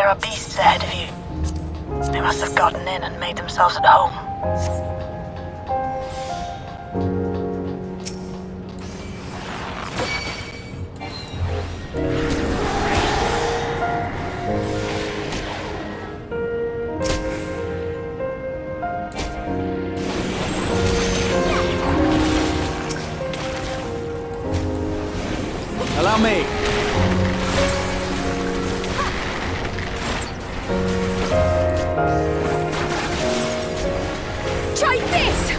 are beasts ahead of you. They must have gotten in and made themselves at home. Allow me. Try this!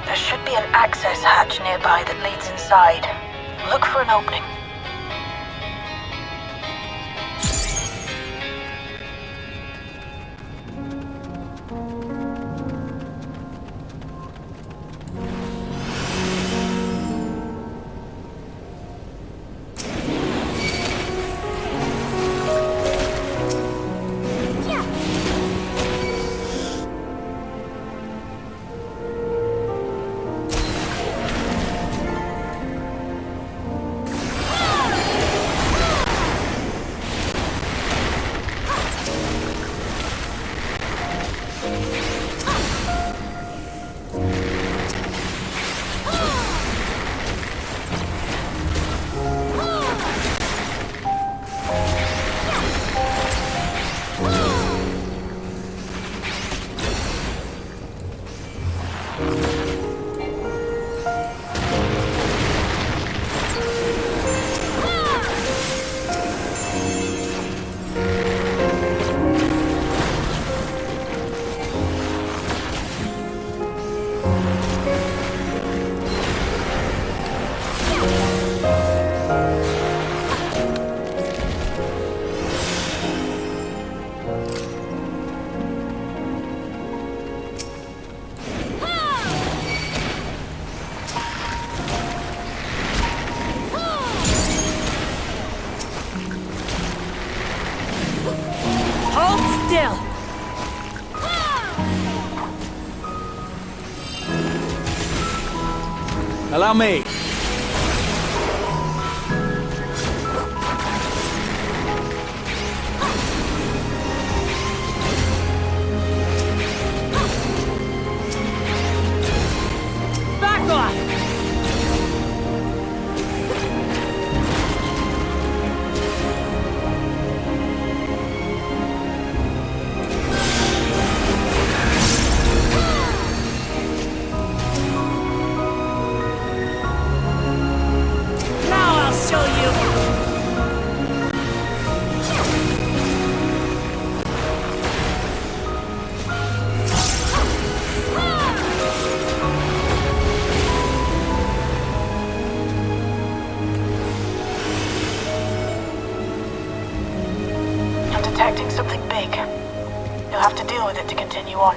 There should be an access hatch nearby that leads inside. Look for an opening. Still. Allow me. Back off! Detecting something big. You'll have to deal with it to continue on.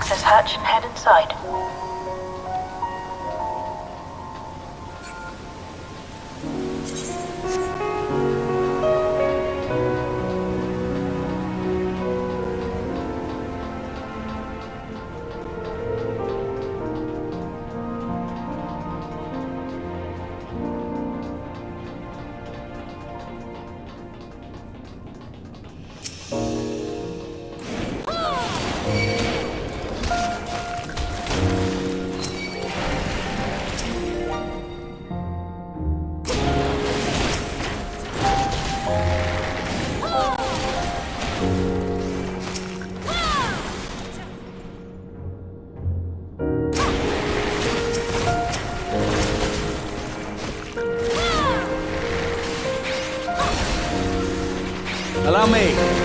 access hatch and head inside. Allow me.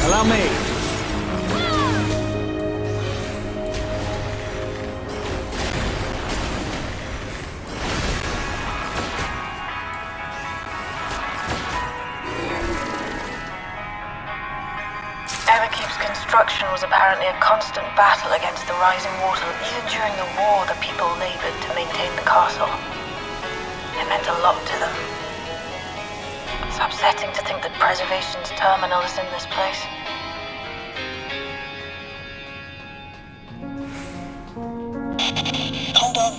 Allow me. Everkeep's construction was apparently a constant battle against the rising water. Even during the war, the people labored to maintain the castle. It meant a lot to them. It's upsetting to think that preservation's terminal is in this place. Hold on.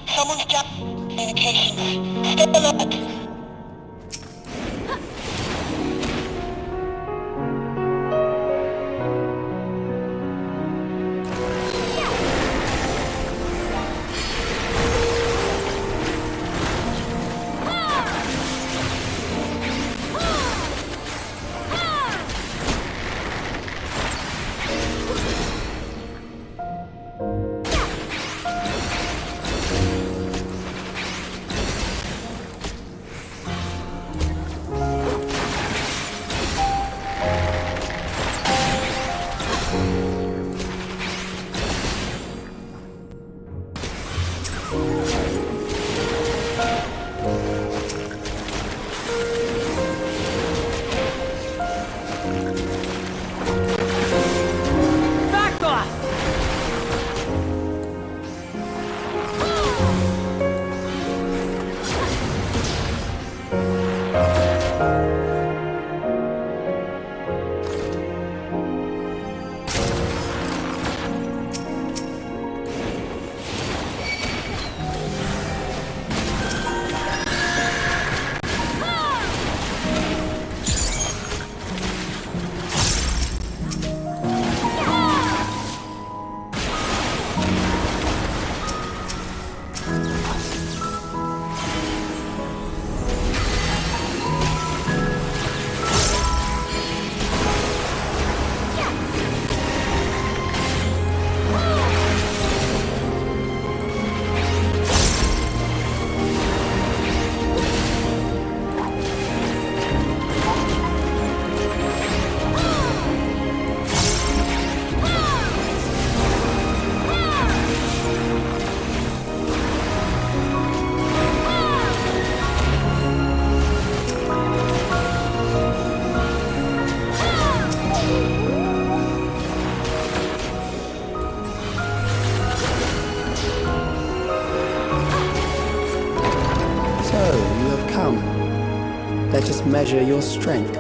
Someone's jammed communication. Stay alert. have come. Let us measure your strength.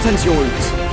Attention Ult.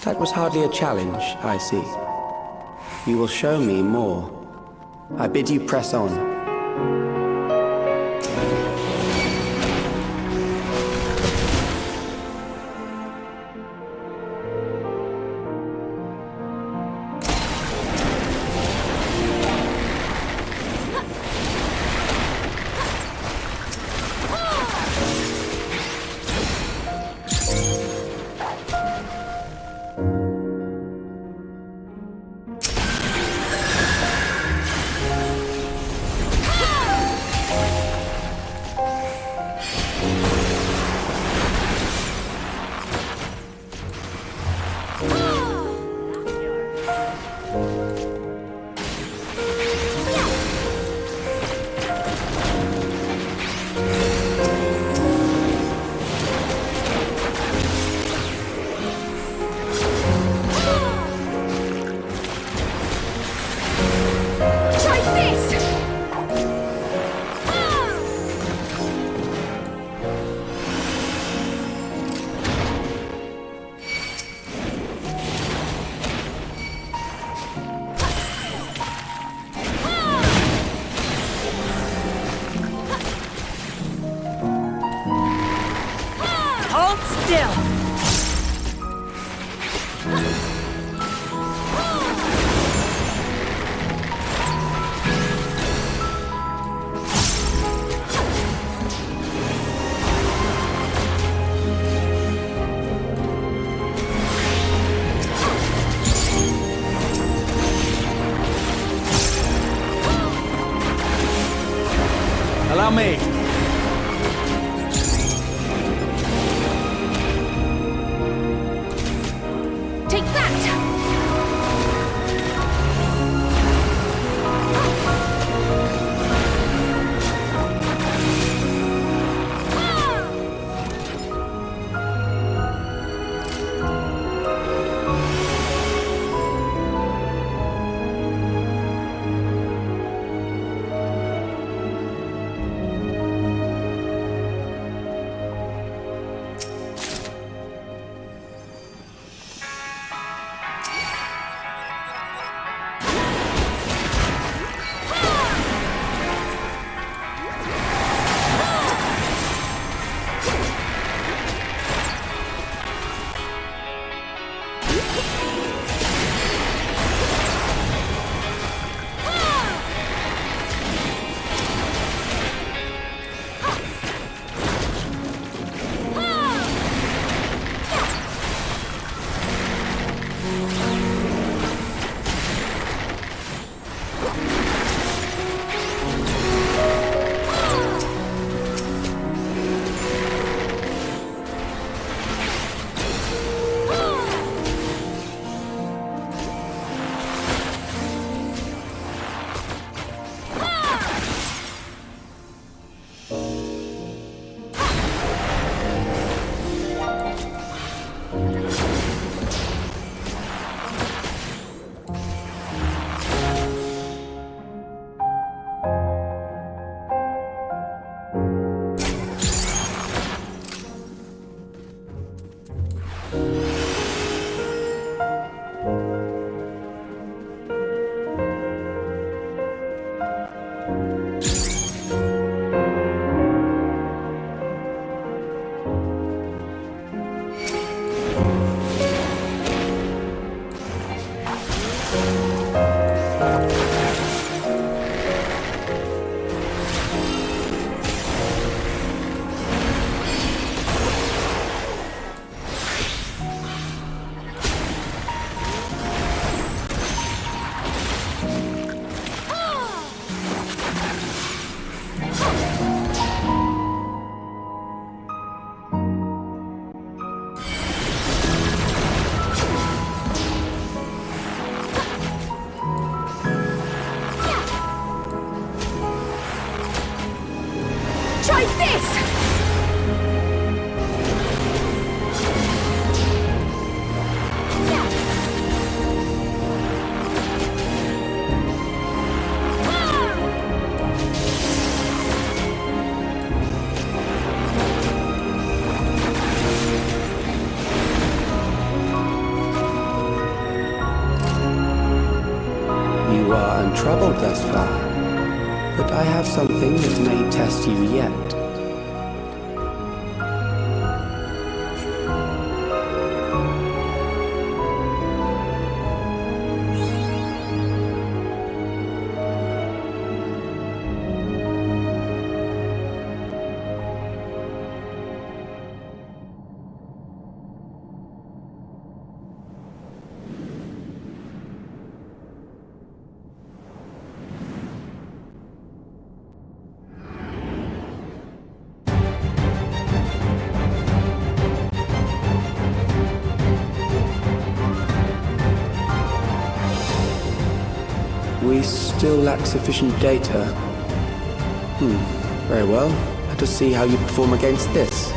That was hardly a challenge, I see. You will show me more. I bid you press on. still! Allow me. Take that! Try this! You are untroubled thus far, but I have something that may test you yet. We still lack sufficient data. Very well. Let us see how you perform against this.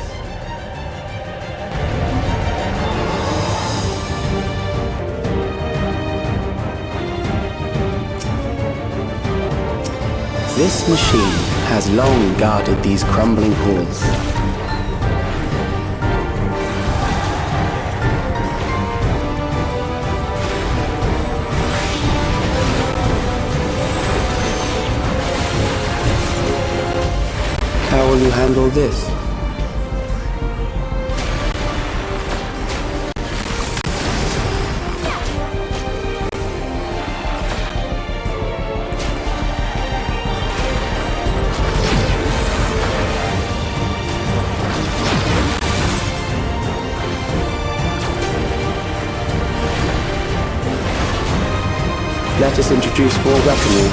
This machine has long guarded these crumbling halls. How will you handle this? Let us introduce more weaponry.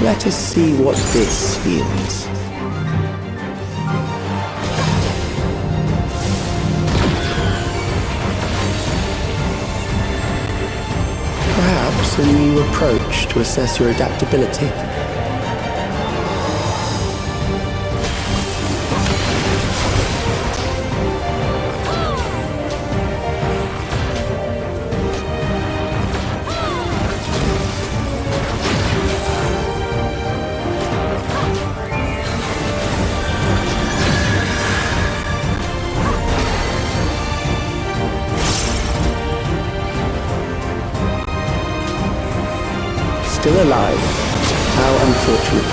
Let us see what this feels. Perhaps a new approach to assess your adaptability. Still alive. How unfortunate.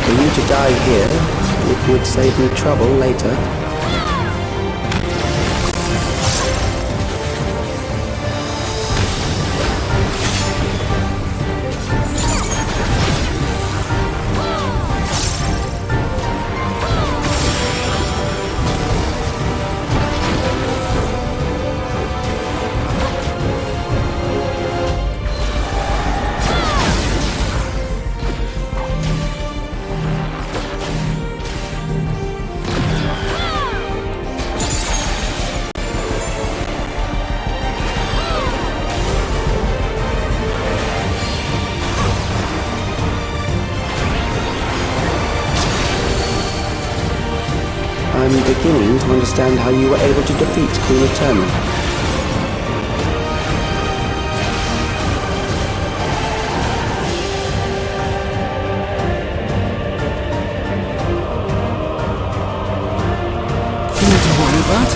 For you to die here, it would save me trouble later. I'm beginning to understand how you were able to defeat Queen Eternal. Nothing to worry about.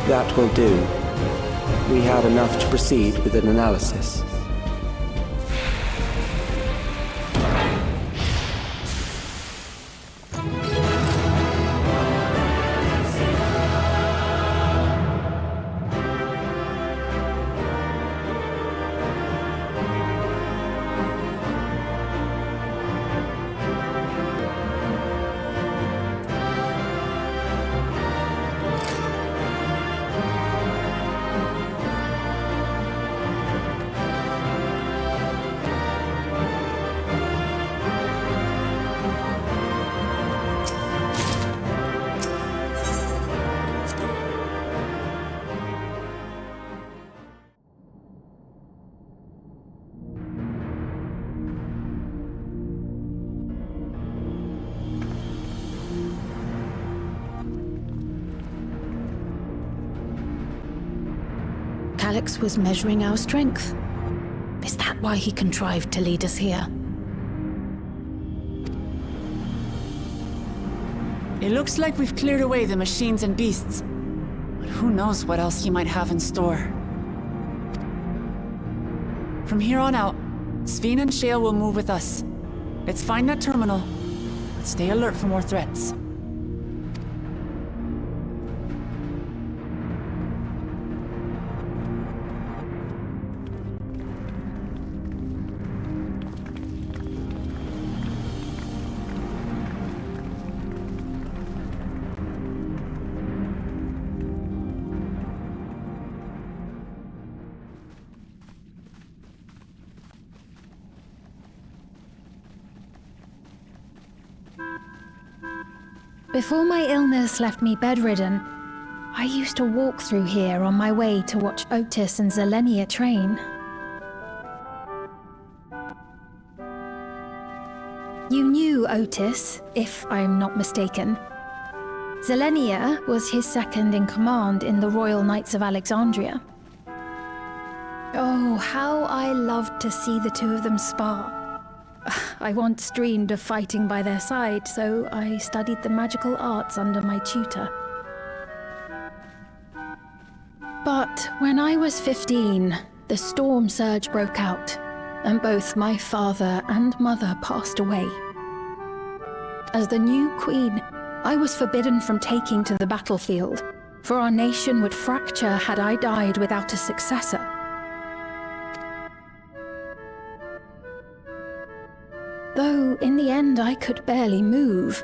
That will do. We have enough to proceed with an analysis. Calyx was measuring our strength. Is that why he contrived to lead us here? It looks like we've cleared away the machines and beasts. But who knows what else he might have in store. From here on out, Sven and Shale will move with us. Let's find that terminal, but stay alert for more threats. Before my illness left me bedridden, I used to walk through here on my way to watch Otis and Zelenia train. You knew Otis, if I'm not mistaken. Zelenia was his second in command in the Royal Knights of Alexandria. Oh, how I loved to see the two of them spar. I once dreamed of fighting by their side, so I studied the magical arts under my tutor. But when I was 15, the storm surge broke out, and both my father and mother passed away. As the new queen, I was forbidden from taking to the battlefield, for our nation would fracture had I died without a successor. Though in the end I could barely move,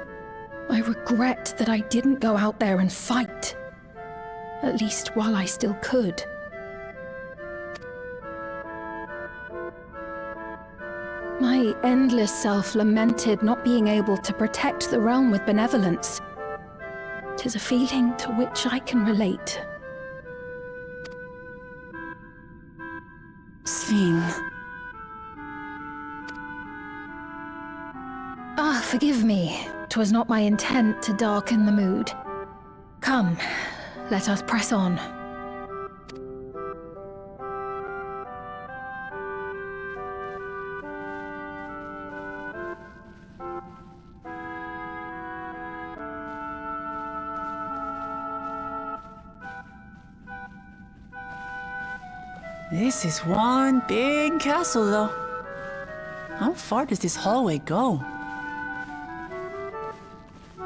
I regret that I didn't go out there and fight. At least while I still could. My endless self lamented not being able to protect the realm with benevolence. 'Tis a feeling to which I can relate. Sven. Ah, forgive me. 'Twas not my intent to darken the mood. Come, let us press on. This is one big castle, though. How far does this hallway go?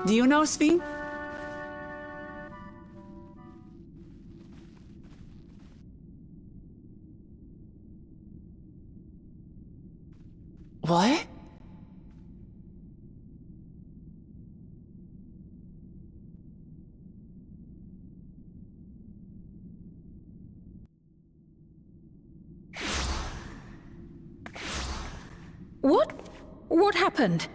Do you know, Sven? What? What happened?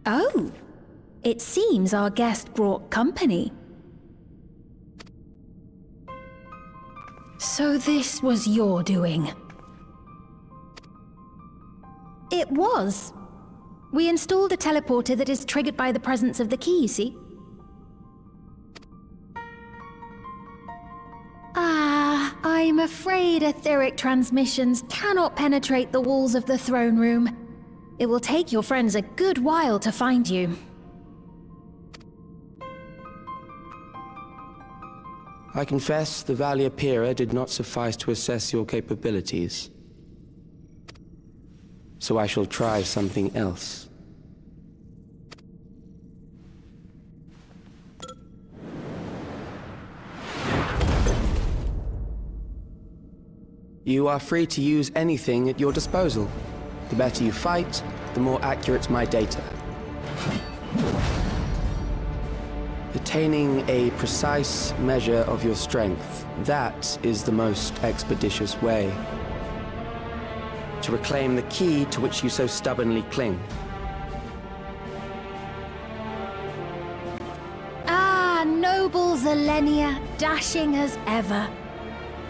Oh, it seems our guest brought company. So this was your doing? It was. We installed a teleporter that is triggered by the presence of the key, you see? Ah, I'm afraid etheric transmissions cannot penetrate the walls of the throne room. It will take your friends a good while to find you. I confess the Valia Pira did not suffice to assess your capabilities. So I shall try something else. You are free to use anything at your disposal. The better you fight, the more accurate my data. Attaining a precise measure of your strength, that is the most expeditious way to reclaim the key to which you so stubbornly cling. Ah, noble Zelenia, dashing as ever.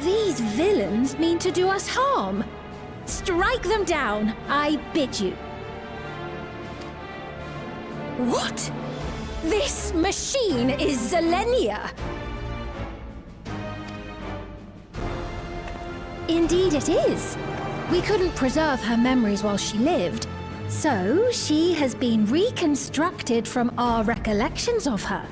These villains mean to do us harm. Strike them down, I bid you. What? This machine is Zelenia! Indeed it is. We couldn't preserve her memories while she lived, so she has been reconstructed from our recollections of her.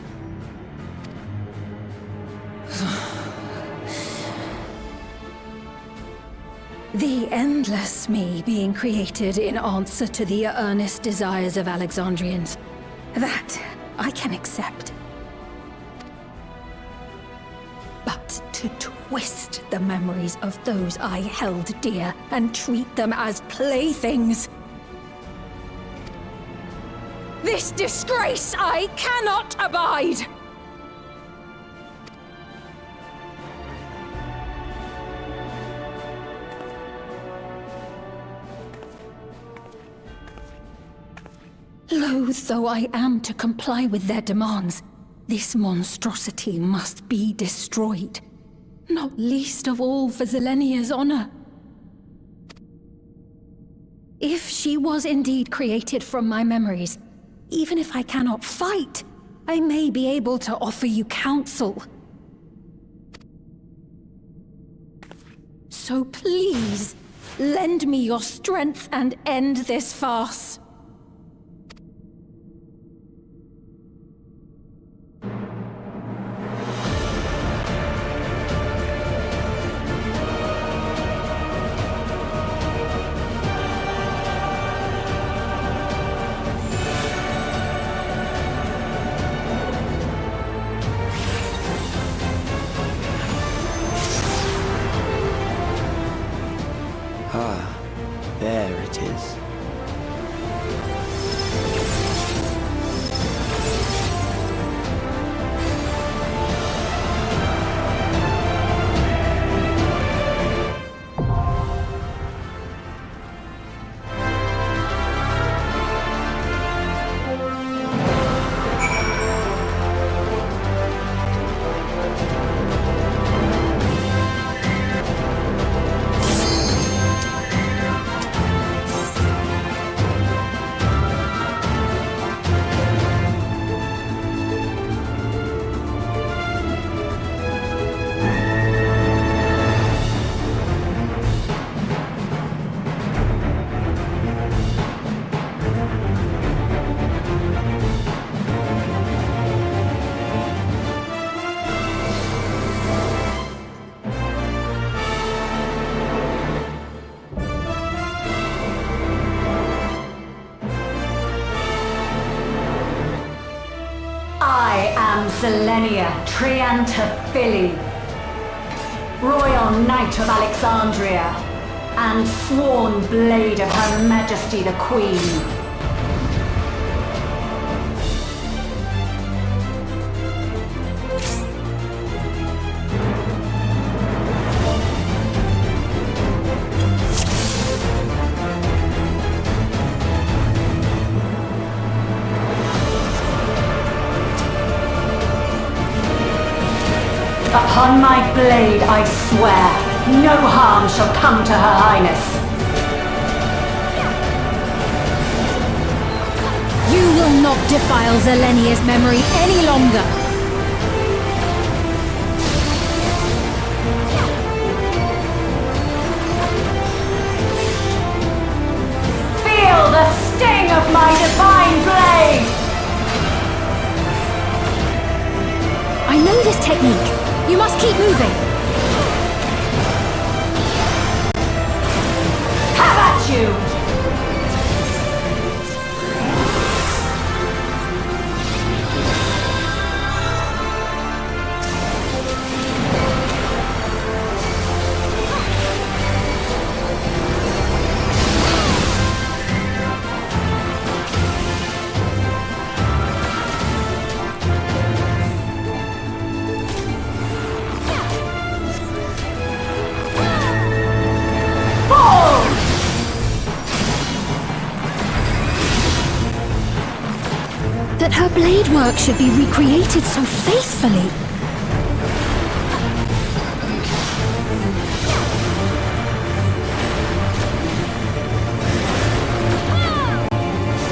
The endless me being created in answer to the earnest desires of Alexandrians. That I can accept. But to twist the memories of those I held dear and treat them as playthings. This disgrace I cannot abide! Loath though I am to comply with their demands, this monstrosity must be destroyed. Not least of all for Zelenia's honor. If she was indeed created from my memories, even if I cannot fight, I may be able to offer you counsel. So please, lend me your strength and end this farce. There it is. I am Zelenia Triantaphili, Royal Knight of Alexandria, and sworn blade of Her Majesty the Queen. Upon my blade, I swear, no harm shall come to Her Highness. You will not defile Zelenia's memory any longer. Feel the sting of my divine blade! I know this technique. You must keep moving. Have at you! blade work should be recreated so faithfully.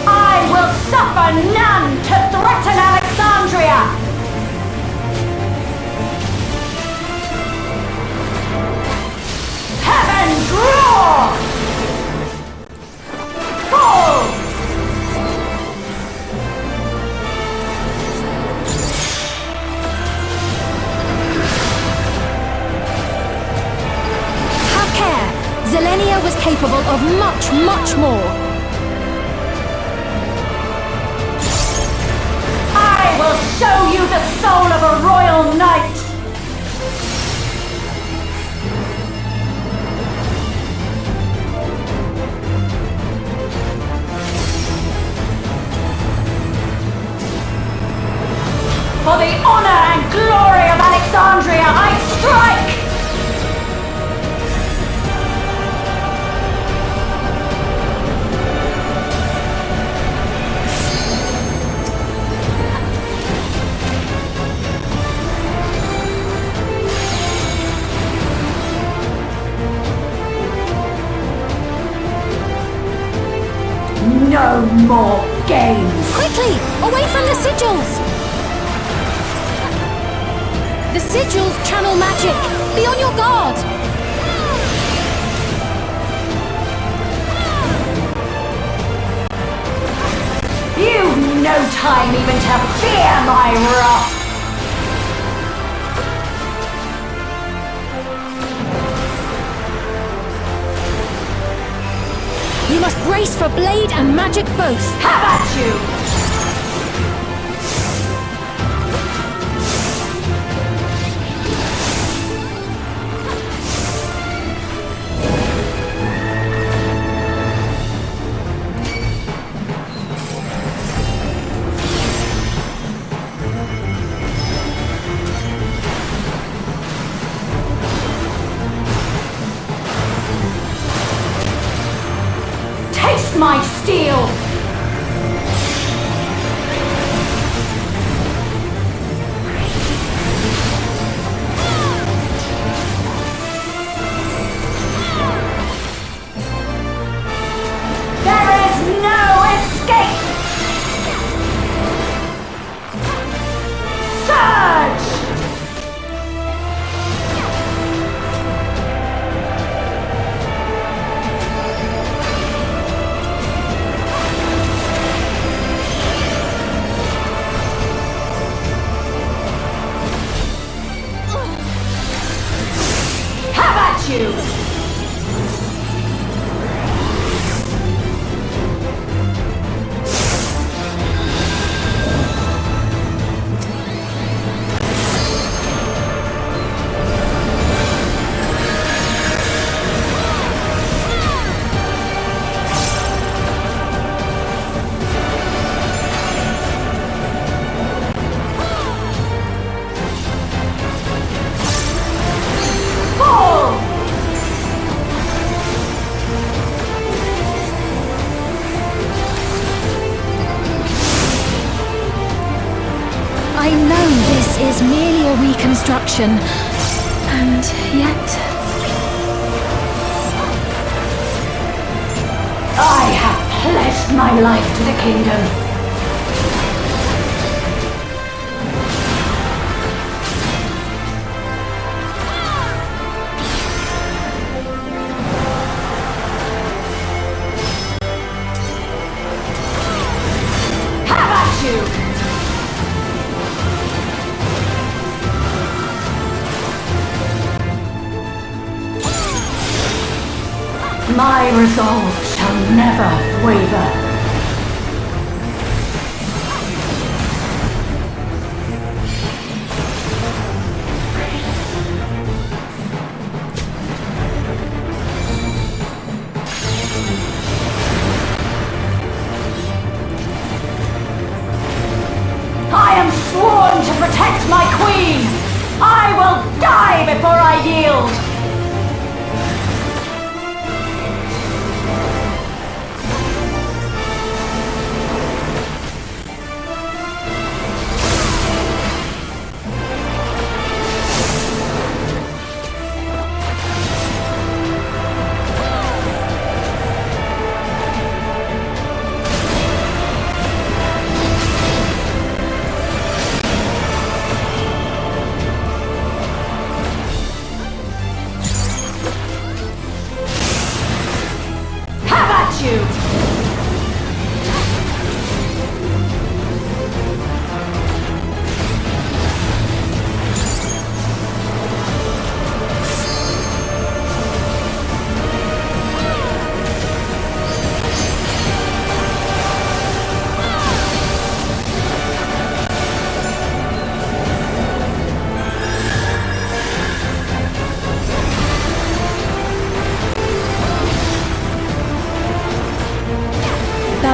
I will suffer none to threaten Alexandria! Heaven's roar! Fall! Have care! Zelenia was capable of much, much more. I will show you the soul of a royal knight! For the honor and glory of Alexandria, I strike! No more games! Quickly! Away from the sigils! The sigils channel magic! Be on your guard! You've no time even to fear my wrath! You must brace for blade and magic both! Have at you! Taste my steel! There is no escape! Surge! Have at you! Fall! I know this is merely a reconstruction, and yet... I have pledged my life to the kingdom. Have at you! My resolve shall never waver. I am sworn to protect my queen! I will die before I yield!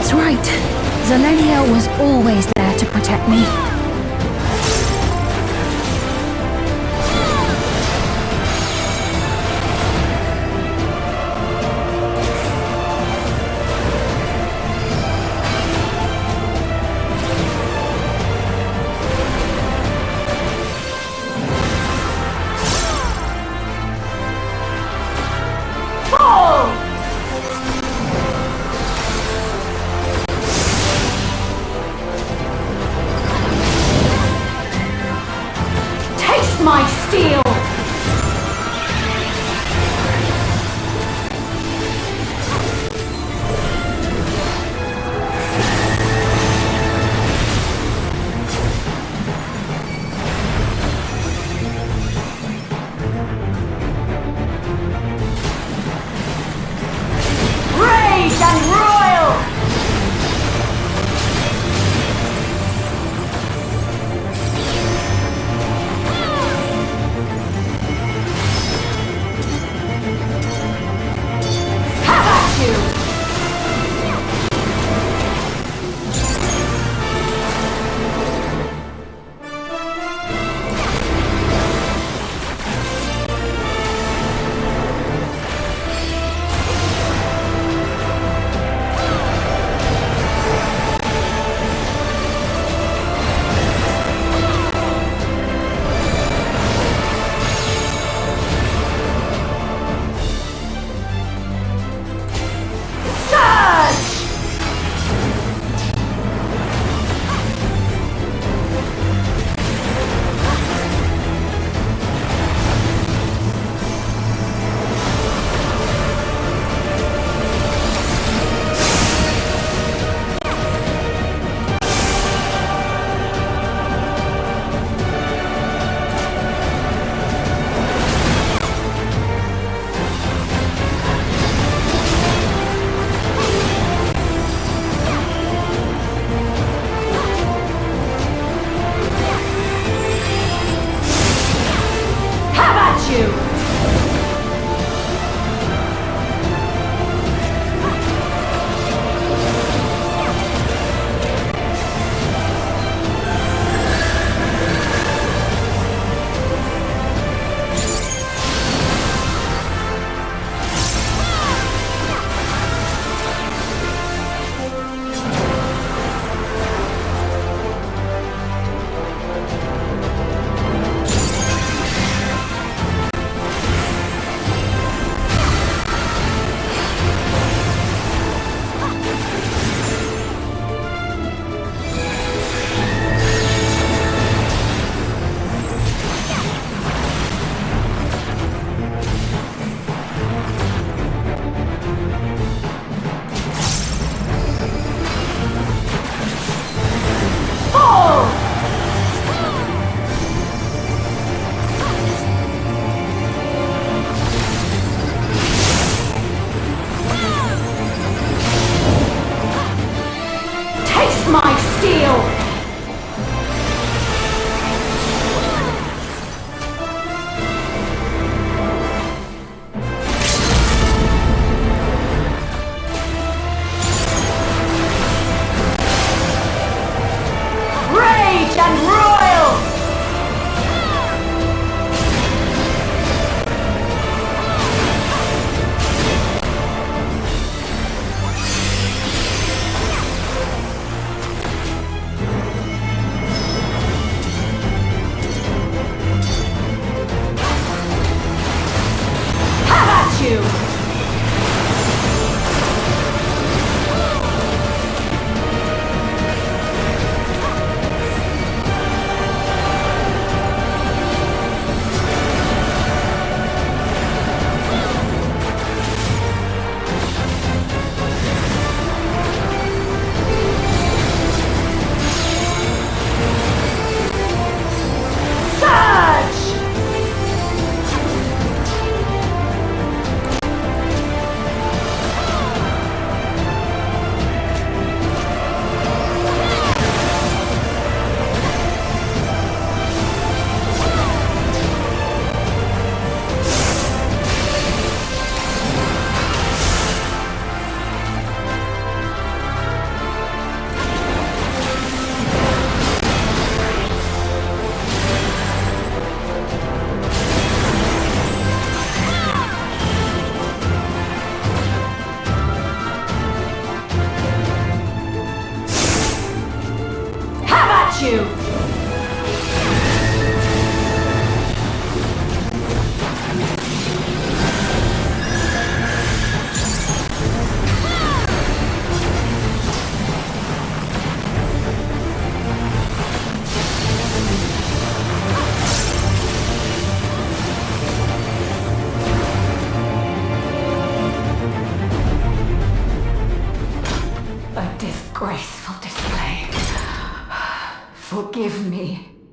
That's right. Zelenia was always there to protect me. My steel! Rage and royal!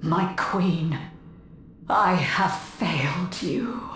My queen, I have failed you.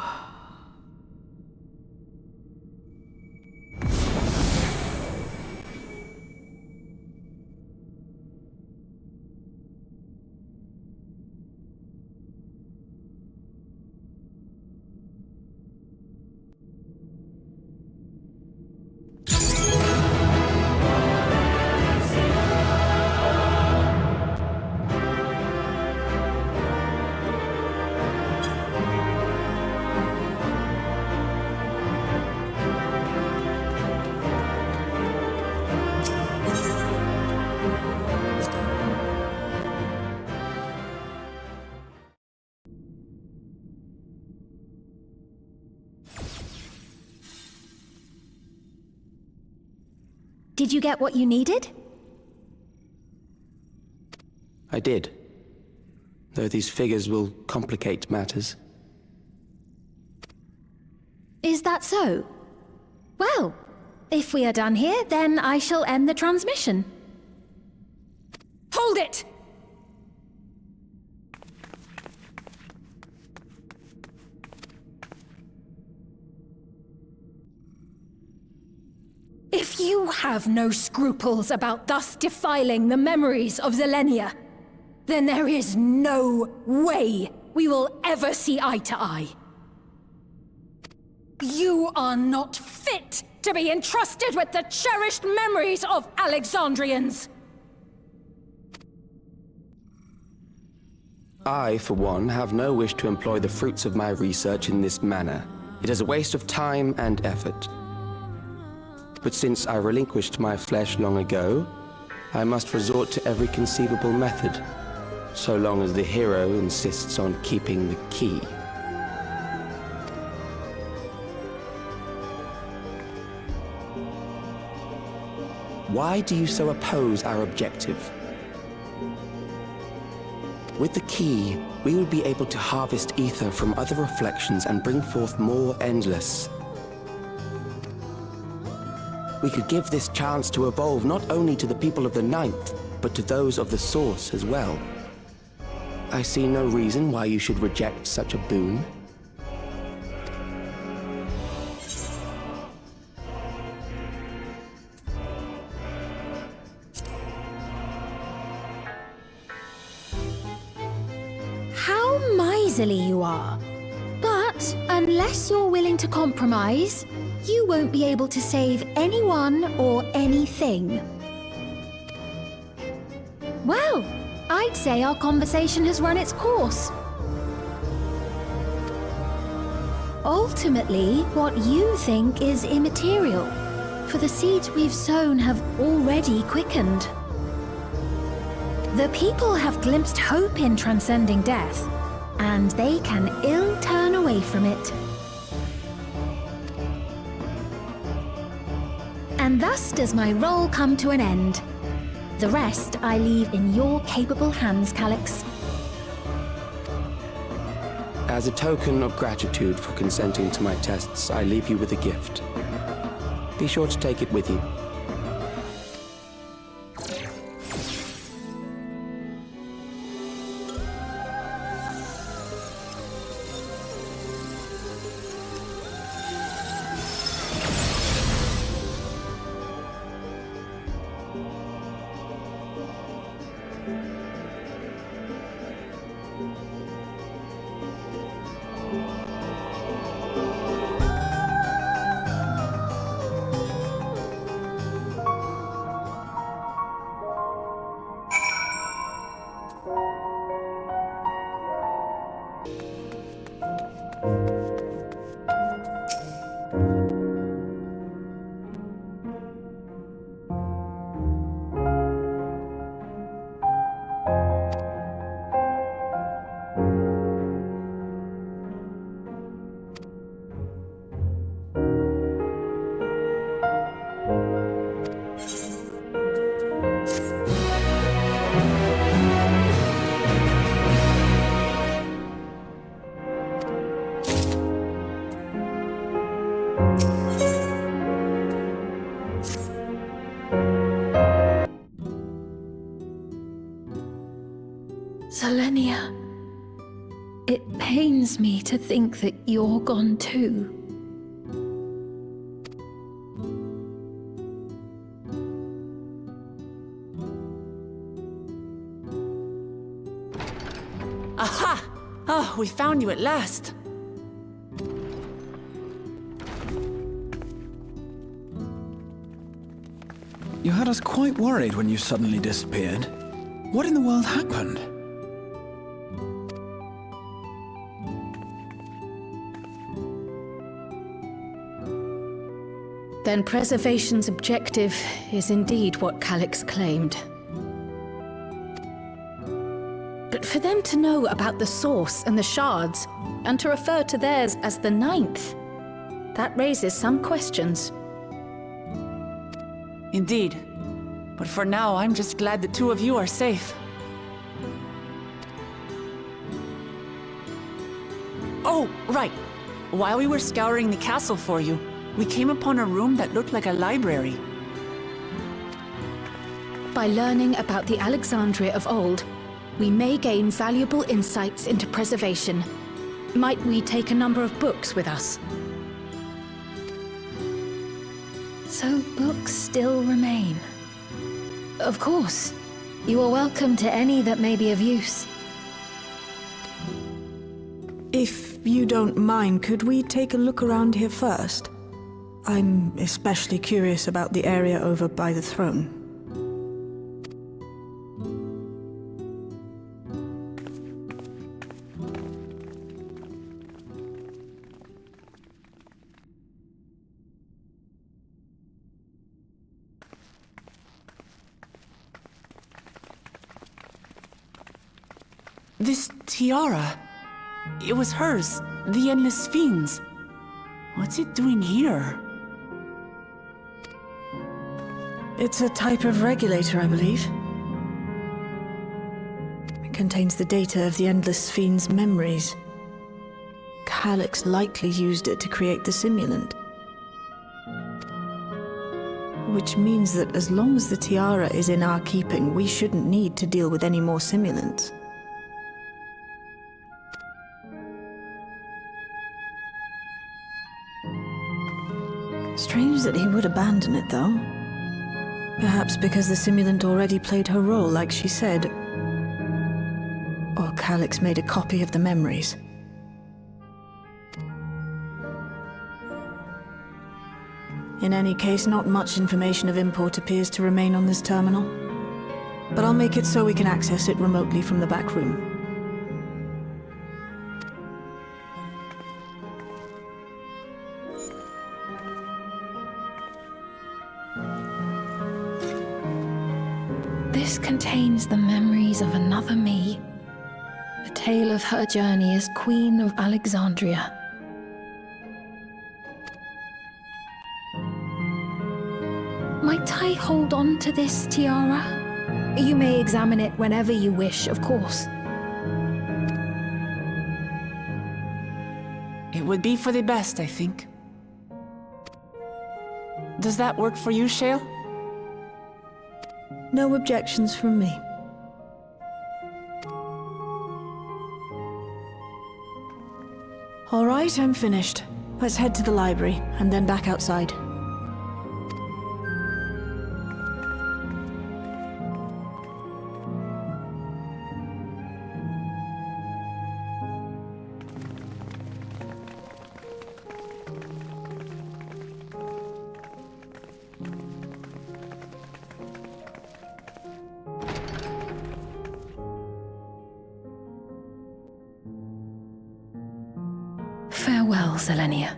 Did you get what you needed? I did. Though these figures will complicate matters. Is that so? Well, if we are done here, then I shall end the transmission. Hold it! If you have no scruples about thus defiling the memories of Zilenia, then there is no way we will ever see eye to eye. You are not fit to be entrusted with the cherished memories of Alexandrians. I, for one, have no wish to employ the fruits of my research in this manner. It is a waste of time and effort. But since I relinquished my flesh long ago, I must resort to every conceivable method, so long as the hero insists on keeping the key. Why do you so oppose our objective? With the key, we would be able to harvest ether from other reflections and bring forth more endless. We could give this chance to evolve not only to the people of the Ninth, but to those of the Source as well. I see no reason why you should reject such a boon. How miserly you are. But unless you're willing to compromise, you won't be able to save anyone or anything. Well, I'd say our conversation has run its course. Ultimately, what you think is immaterial, for the seeds we've sown have already quickened. The people have glimpsed hope in transcending death, and they can ill turn away from it. And thus does my role come to an end. The rest I leave in your capable hands, Calyx. As a token of gratitude for consenting to my tests, I leave you with a gift. Be sure to take it with you. to think that you're gone too. Aha! Oh, we found you at last. You had us quite worried when you suddenly disappeared. What in the world happened? Then preservation's objective is indeed what Calyx claimed. But for them to know about the source and the shards, and to refer to theirs as the ninth, that raises some questions. Indeed. But for now, I'm just glad the two of you are safe. Oh, right. While we were scouring the castle for you, we came upon a room that looked like a library. By learning about the Alexandria of old, we may gain valuable insights into preservation. Might we take a number of books with us? So books still remain. Of course. You are welcome to any that may be of use. If you don't mind, could we take a look around here first? I'm especially curious about the area over by the throne. This tiara. It was hers, the Endless Fiend's. What's it doing here? It's a type of regulator, I believe. It contains the data of the Endless Fiend's memories. Calyx likely used it to create the simulant. Which means that as long as the tiara is in our keeping, we shouldn't need to deal with any more simulants. Strange that he would abandon it, though. Perhaps because the simulant already played her role, like she said. Or Calyx made a copy of the memories. In any case, not much information of import appears to remain on this terminal. But I'll make it so we can access it remotely from the back room. This contains the memories of another me. A tale of her journey as Queen of Alexandria. Might I hold on to this tiara? You may examine it whenever you wish, of course. It would be for the best, I think. Does that work for you, Shale? No objections from me. All right, I'm finished. Let's head to the library, and then back outside. Farewell, Selenia.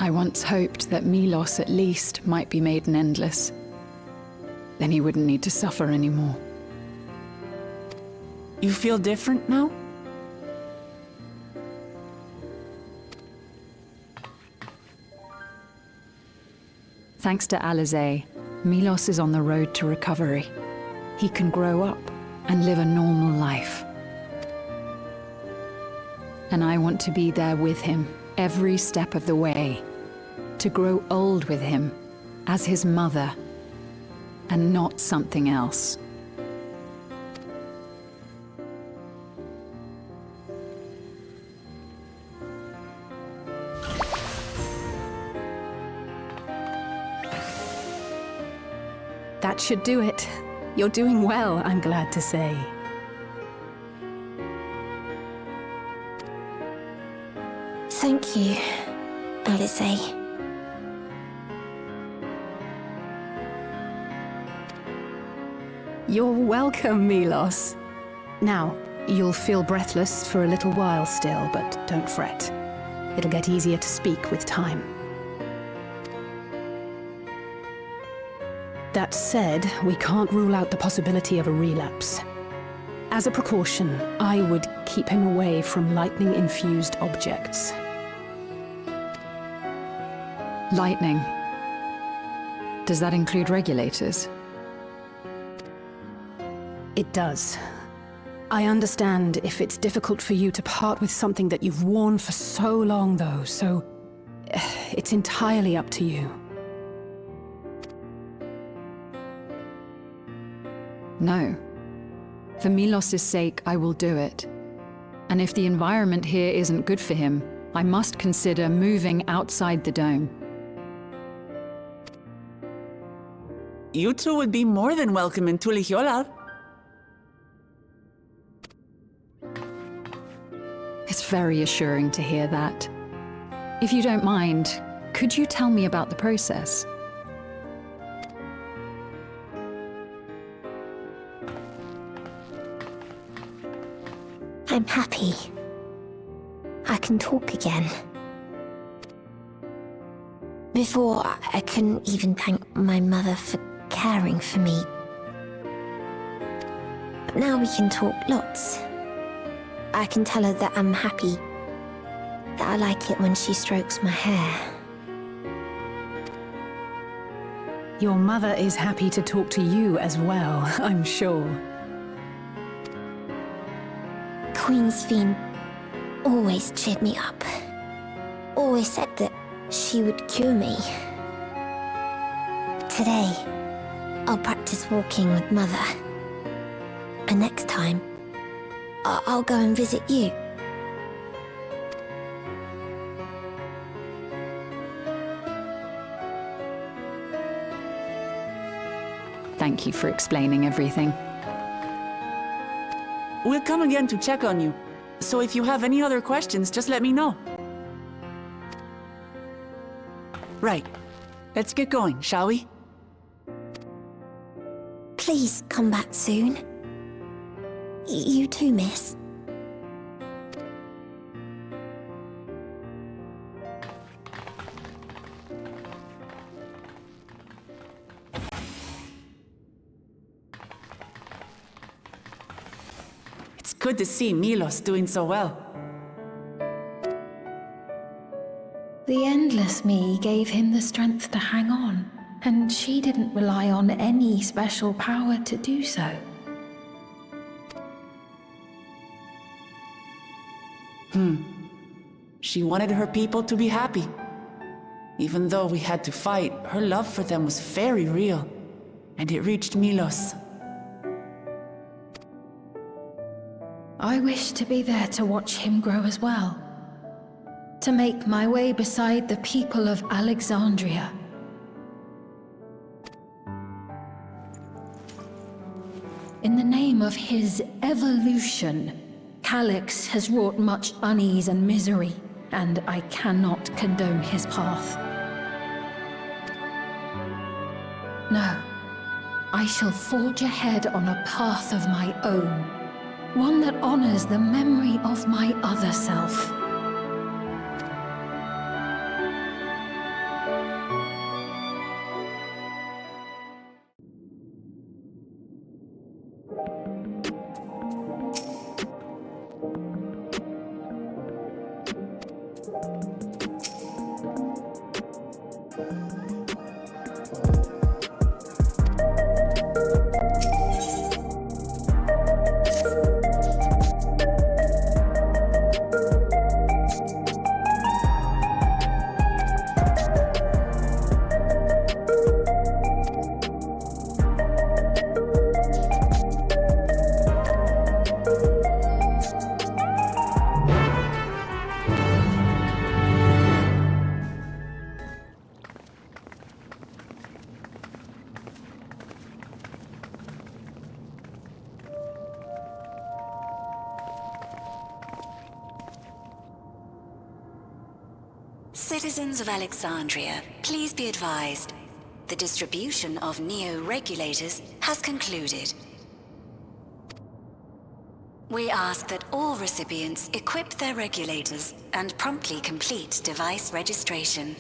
I once hoped that Milos at least might be made an endless. Then he wouldn't need to suffer anymore. You feel different now? Thanks to Alizé, Milos is on the road to recovery. He can grow up and live a normal life. And I want to be there with him every step of the way. To grow old with him as his mother and not something else. That should do it. You're doing well, I'm glad to say. Thank you, Alizé. You're welcome, Milos. Now, you'll feel breathless for a little while still, but don't fret. It'll get easier to speak with time. That said, we can't rule out the possibility of a relapse. As a precaution, I would keep him away from lightning-infused objects. Lightning. Does that include regulators? It does. I understand if it's difficult for you to part with something that you've worn for so long, though, so it's entirely up to you. No. For Milos' sake, I will do it. And if the environment here isn't good for him, I must consider moving outside the dome. You two would be more than welcome in Tulihiola. It's very assuring to hear that. If you don't mind, could you tell me about the process? I'm happy. I can talk again. Before, I couldn't even thank my mother for caring for me. But now we can talk lots. I can tell her that I'm happy, that I like it when she strokes my hair. Your mother is happy to talk to you as well, I'm sure. Queen Sphene always cheered me up. Always said that she would cure me. Today, I'll practice walking with Mother. And next time, I'll go and visit you. Thank you for explaining everything. We'll come again to check on you. So if you have any other questions, just let me know. Right. Let's get going, shall we? Please come back soon. You too, miss. It's good to see Milos doing so well. The Endless Me gave him the strength to hang on, and she didn't rely on any special power to do so. She wanted her people to be happy. Even though we had to fight, her love for them was very real, and it reached Milos. I wish to be there to watch him grow as well. To make my way beside the people of Alexandria. In the name of his evolution, Calyx has wrought much unease and misery, and I cannot condone his path. No, I shall forge ahead on a path of my own, one that honors the memory of my other self. Citizens of Alexandria, please be advised. The distribution of neo-regulators has concluded. We ask that all recipients equip their regulators and promptly complete device registration.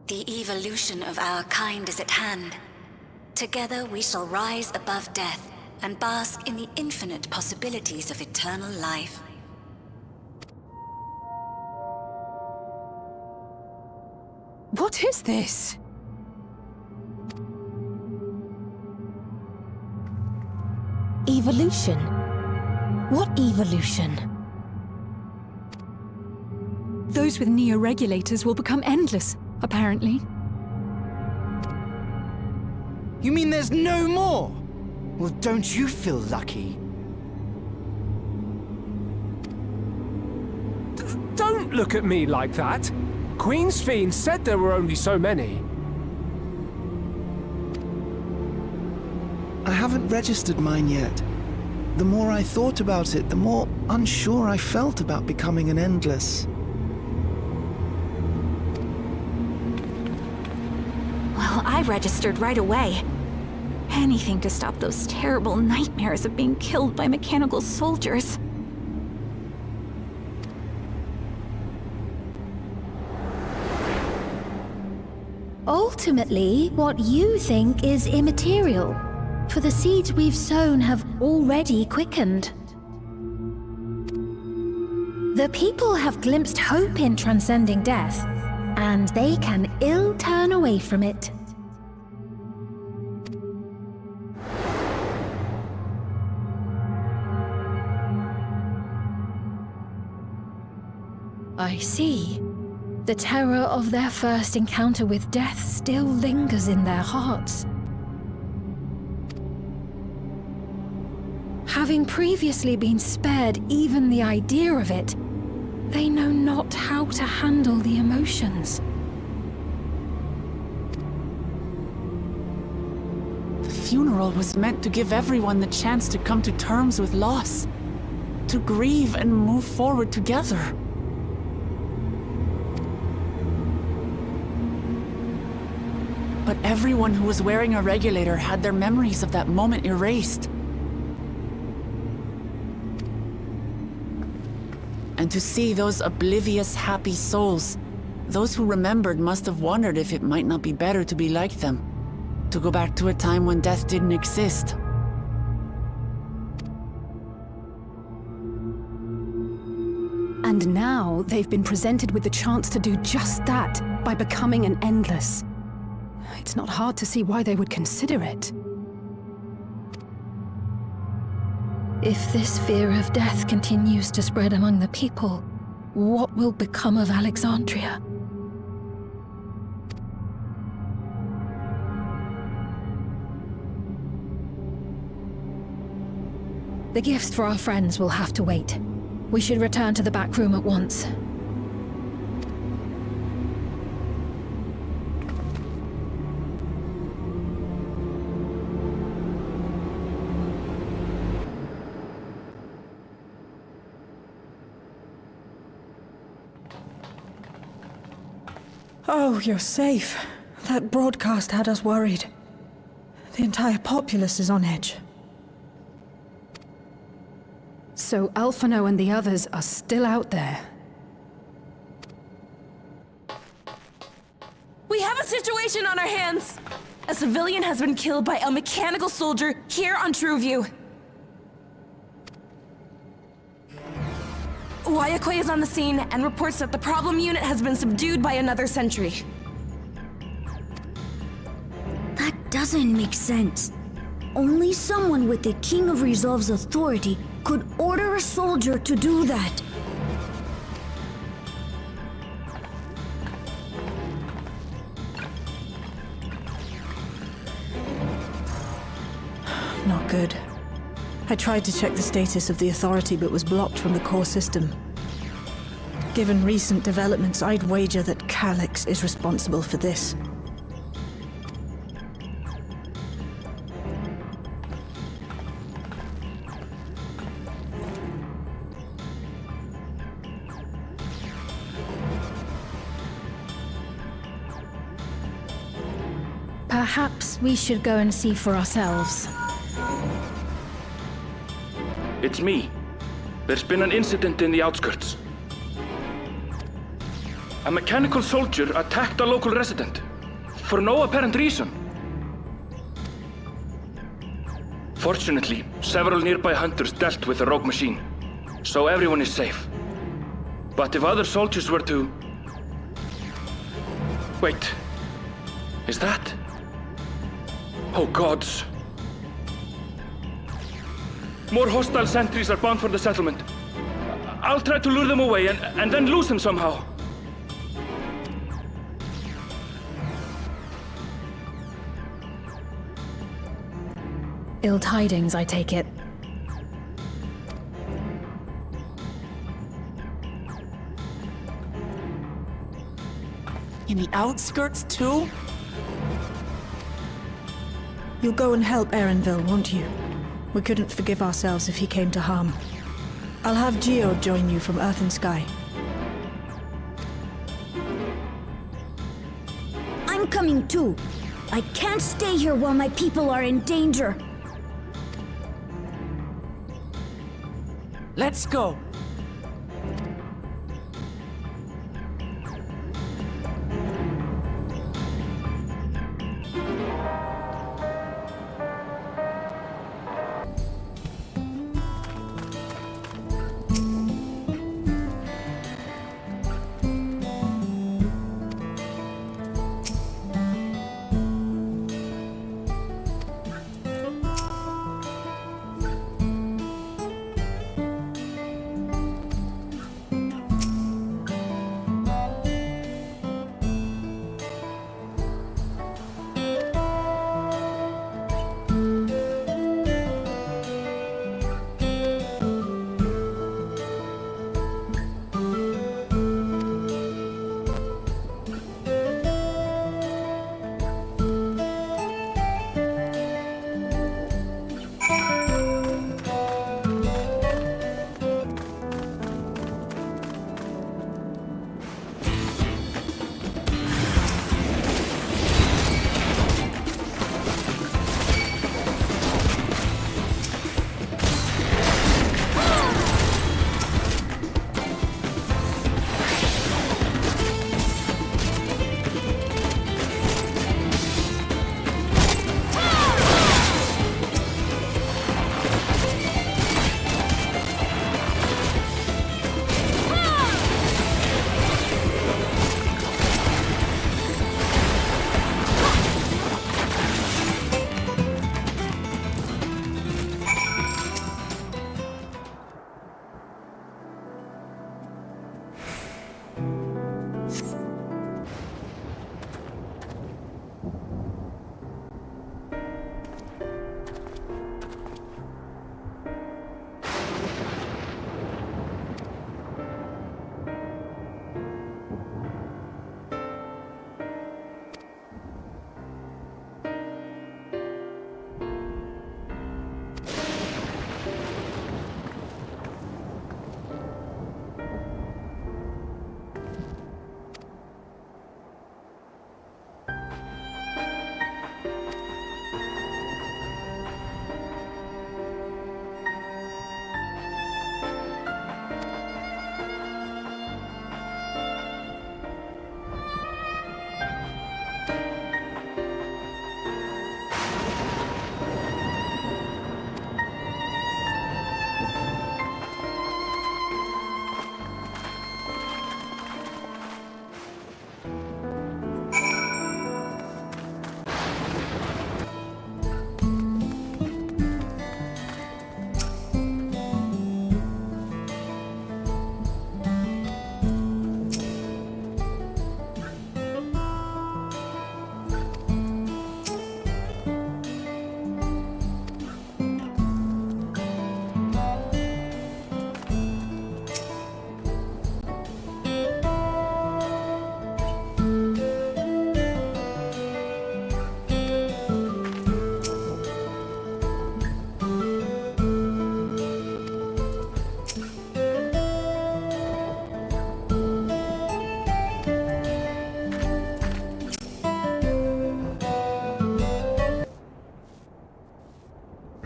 The evolution of our kind is at hand. Together we shall rise above death and bask in the infinite possibilities of eternal life. What is this? Evolution? What evolution? Those with neo-regulators will become endless, apparently. You mean there's no more? Well, don't you feel lucky? Don't look at me like that! Queen's Fiend said there were only so many. I haven't registered mine yet. The more I thought about it, the more unsure I felt about becoming an Endless. Well, I registered right away. Anything to stop those terrible nightmares of being killed by mechanical soldiers. Ultimately, what you think is immaterial, for the seeds we've sown have already quickened. The people have glimpsed hope in transcending death, and they can ill turn away from it. I see. The terror of their first encounter with death still lingers in their hearts. Having previously been spared even the idea of it, they know not how to handle the emotions. The funeral was meant to give everyone the chance to come to terms with loss, to grieve and move forward together. But everyone who was wearing a regulator had their memories of that moment erased. And to see those oblivious, happy souls, those who remembered must have wondered if it might not be better to be like them, to go back to a time when death didn't exist. And now they've been presented with the chance to do just that by becoming an Endless. It's not hard to see why they would consider it. If this fear of death continues to spread among the people, what will become of Alexandria? The gifts for our friends will have to wait. We should return to the back room at once. Oh, you're safe. That broadcast had us worried. The entire populace is on edge. So Alphino and the others are still out there. We have a situation on our hands! A civilian has been killed by a mechanical soldier here on Trueview. Wayakoi is on the scene and reports that the problem unit has been subdued by another sentry. That doesn't make sense. Only someone with the King of Resolve's authority could order a soldier to do that. Not good. I tried to check the status of the authority but was blocked from the core system. Given recent developments, I'd wager that Calyx is responsible for this. Perhaps we should go and see for ourselves. It's me. There's been an incident in the outskirts. A mechanical soldier attacked a local resident, for no apparent reason. Fortunately, several nearby hunters dealt with the rogue machine, so everyone is safe. But if other soldiers were to... Wait. Is that... Oh gods. More hostile sentries are bound for the settlement. I'll try to lure them away and then lose them somehow. Ill tidings, I take it. In the outskirts, too? You'll go and help Erenville, won't you? We couldn't forgive ourselves if he came to harm. I'll have Geo join you from Earth and Sky. I'm coming too. I can't stay here while my people are in danger. Let's go.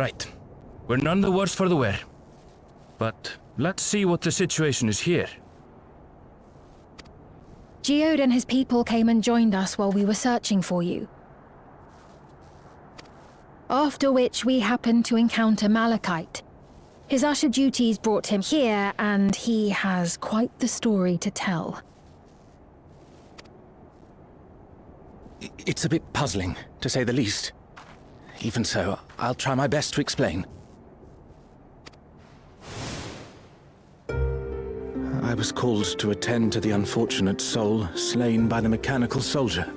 Right. We're none the worse for the wear. But let's see what the situation is here. Geode and his people came and joined us while we were searching for you. After which we happened to encounter Malachite. His usher duties brought him here, and he has quite the story to tell. It's a bit puzzling, to say the least. Even so, I'll try my best to explain. I was called to attend to the unfortunate soul slain by the mechanical soldier.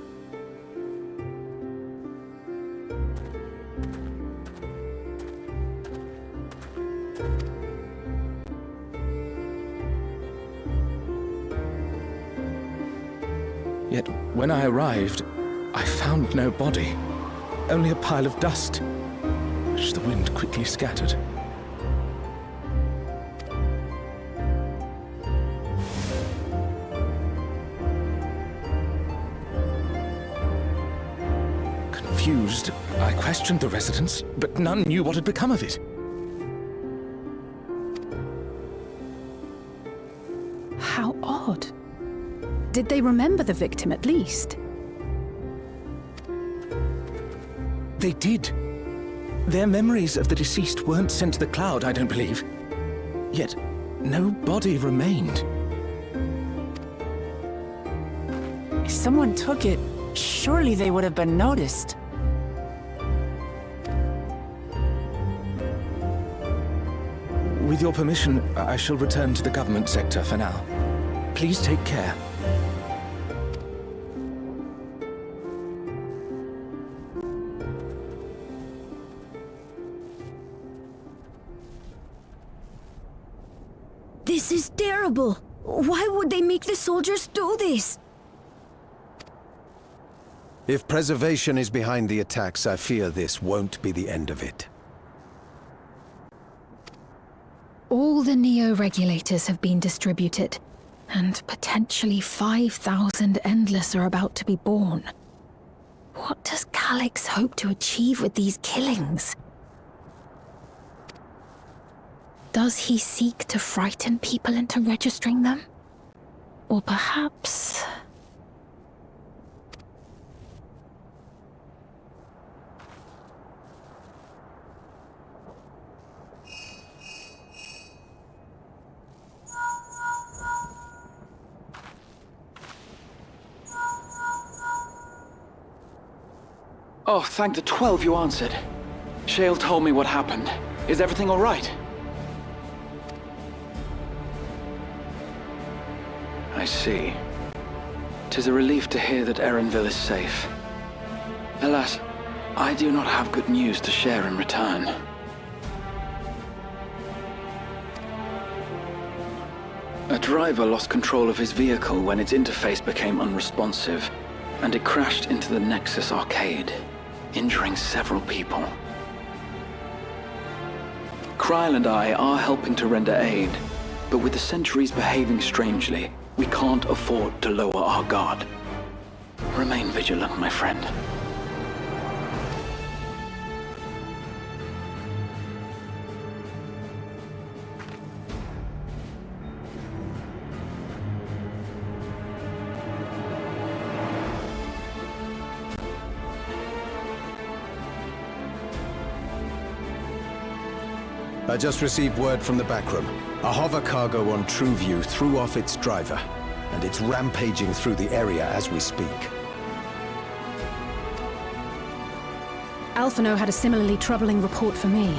Yet, when I arrived, I found no body, only a pile of dust, which the wind quickly scattered. Confused, I questioned the residents, but none knew what had become of it. How odd. Did they remember the victim at least? They did. Their memories of the deceased weren't sent to the cloud, I don't believe. Yet, no body remained. If someone took it, surely they would have been noticed. With your permission, I shall return to the government sector for now. Please take care. This is terrible. Why would they make the soldiers do this? If preservation is behind the attacks, I fear this won't be the end of it. All the Neo-regulators have been distributed, and potentially 5,000 Endless are about to be born. What does Calyx hope to achieve with these killings? Does he seek to frighten people into registering them? Or perhaps... Oh, thank the 12 you answered. Shale told me what happened. Is everything all right? I see. 'Tis a relief to hear that Erenville is safe. Alas, I do not have good news to share in return. A driver lost control of his vehicle when its interface became unresponsive, and it crashed into the Nexus arcade, injuring several people. Kryl and I are helping to render aid, but with the Sentries behaving strangely, we can't afford to lower our guard. Remain vigilant, my friend. I just received word from the backroom. A hover cargo on TrueView threw off its driver, and it's rampaging through the area as we speak. Alphino had a similarly troubling report for me.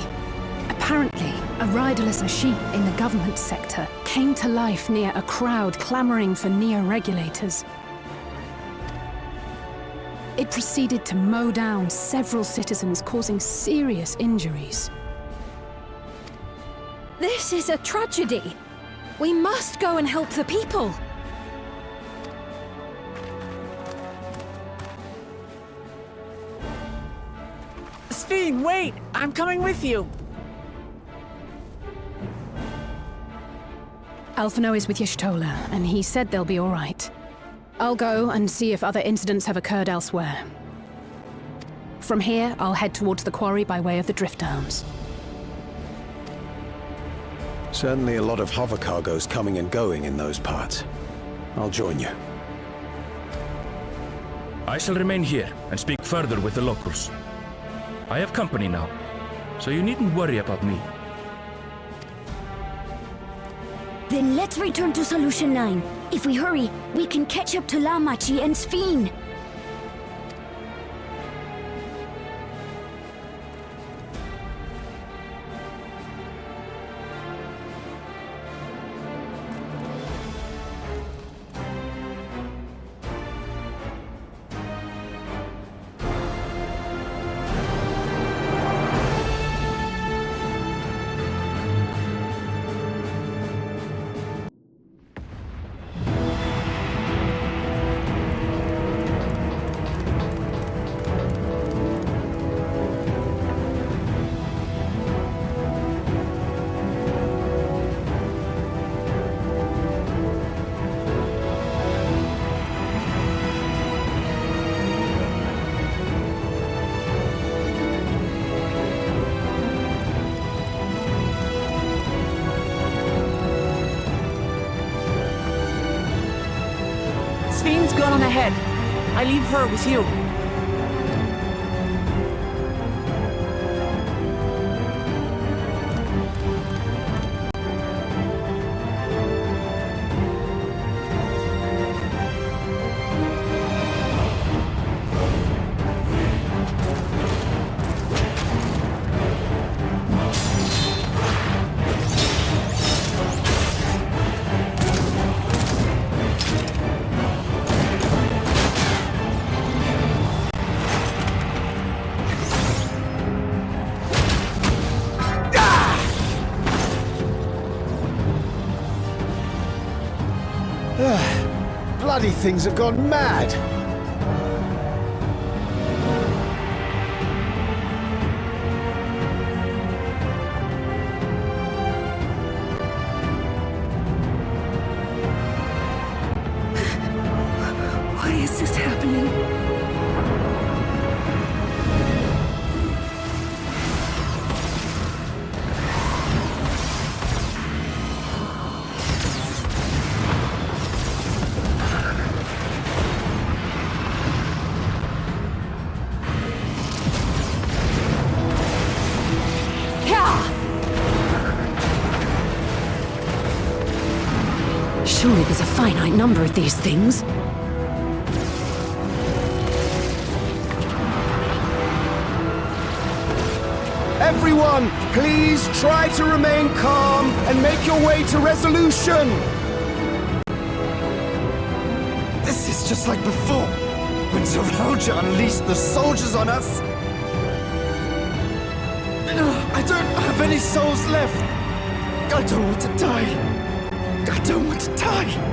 Apparently, a riderless machine in the government sector came to life near a crowd clamoring for Neo-regulators. It proceeded to mow down several citizens, causing serious injuries. This is a tragedy. We must go and help the people. Sphene, wait! I'm coming with you! Alphino is with Y'shtola, and he said they'll be all right. I'll go and see if other incidents have occurred elsewhere. From here, I'll head towards the quarry by way of the drift downs. Certainly a lot of hover cargoes coming and going in those parts. I'll join you. I shall remain here and speak further with the locals. I have company now, so you needn't worry about me. Then let's return to Solution 9. If we hurry, we can catch up to Lamachi and Sphene. Sphene's gone on ahead. I leave her with you. Bloody things have gone mad! Why is this happening? Surely there's a finite number of these things. Everyone, please try to remain calm and make your way to resolution! This is just like before, when Zeralja unleashed the soldiers on us. I don't have any souls left. I don't want to die. I don't want to die.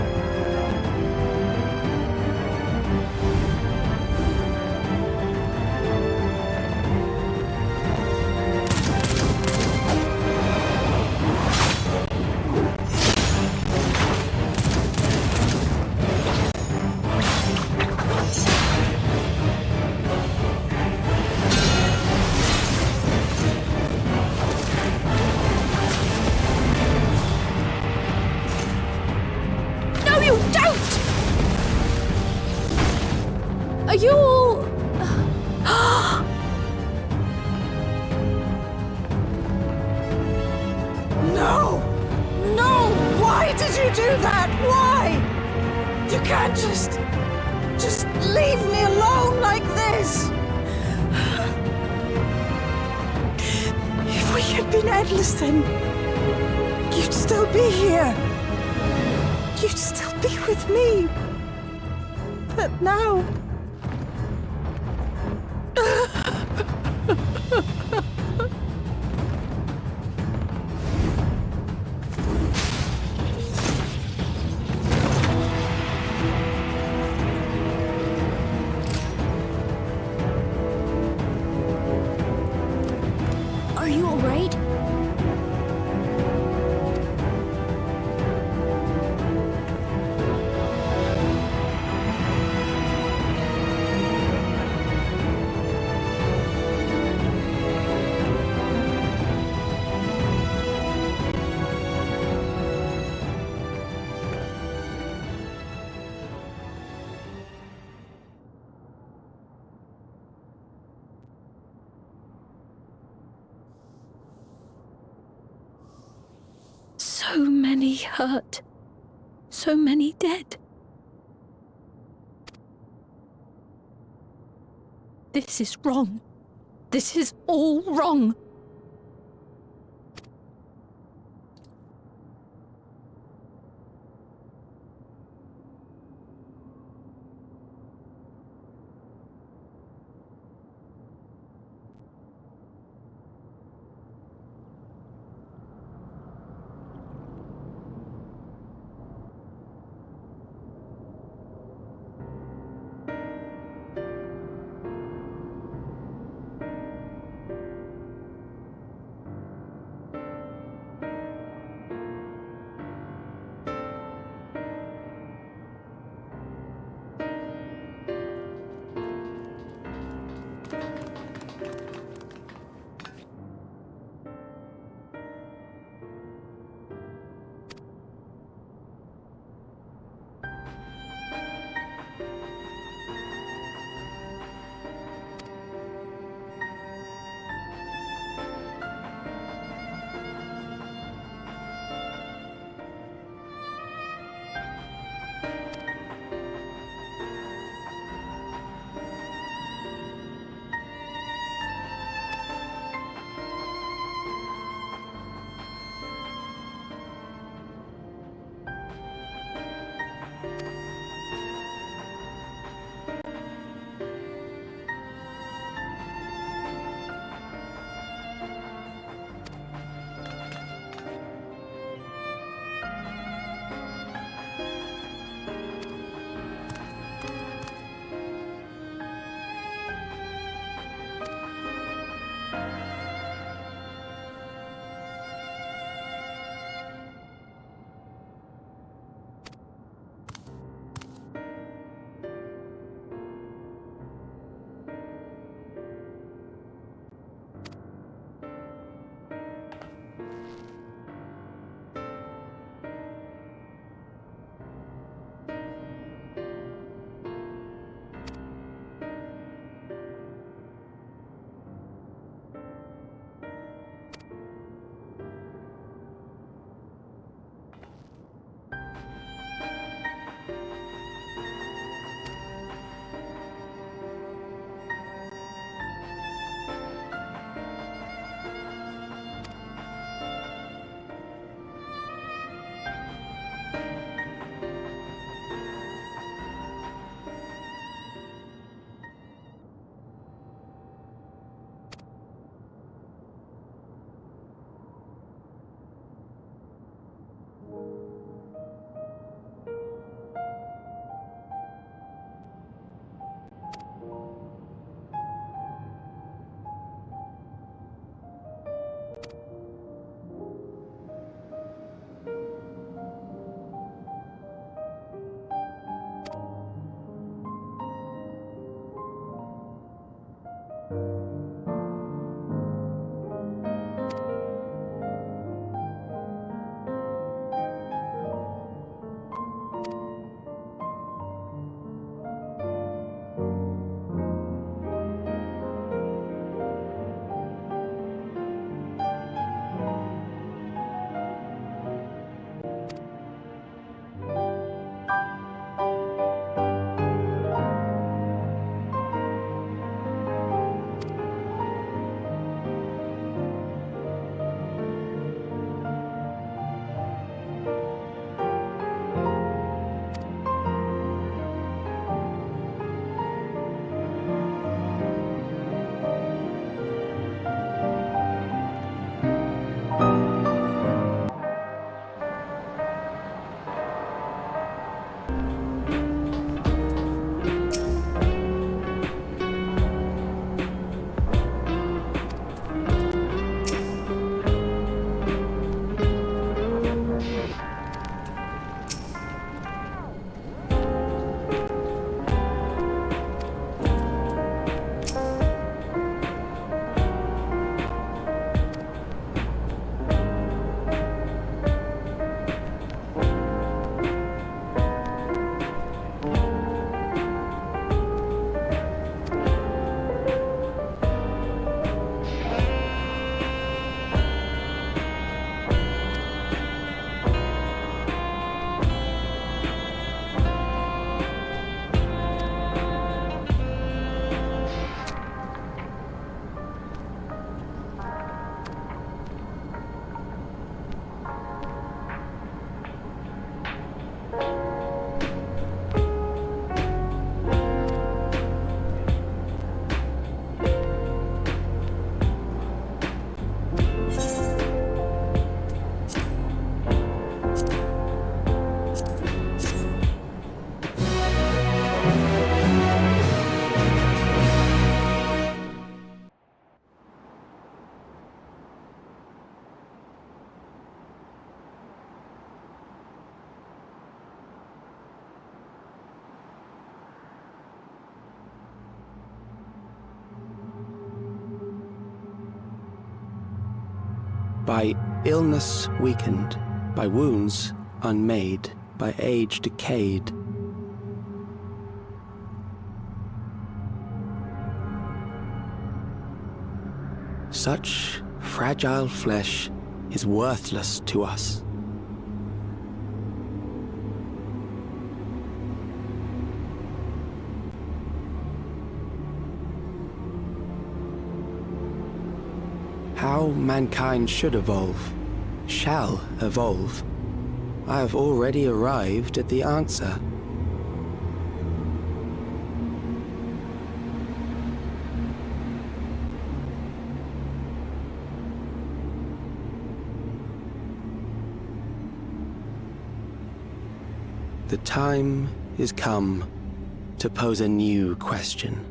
Are you all... No! No! Why did you do that? Why? You can't just leave me alone like this! If we had been endless, then you'd still be here. You'd still be with me. But now... Are you alright? So many hurt. So many dead. This is wrong. This is all wrong. By illness weakened, by wounds unmade, by age decayed. Such fragile flesh is worthless to us. How mankind should evolve, shall evolve, I have already arrived at the answer. The time is come to pose a new question.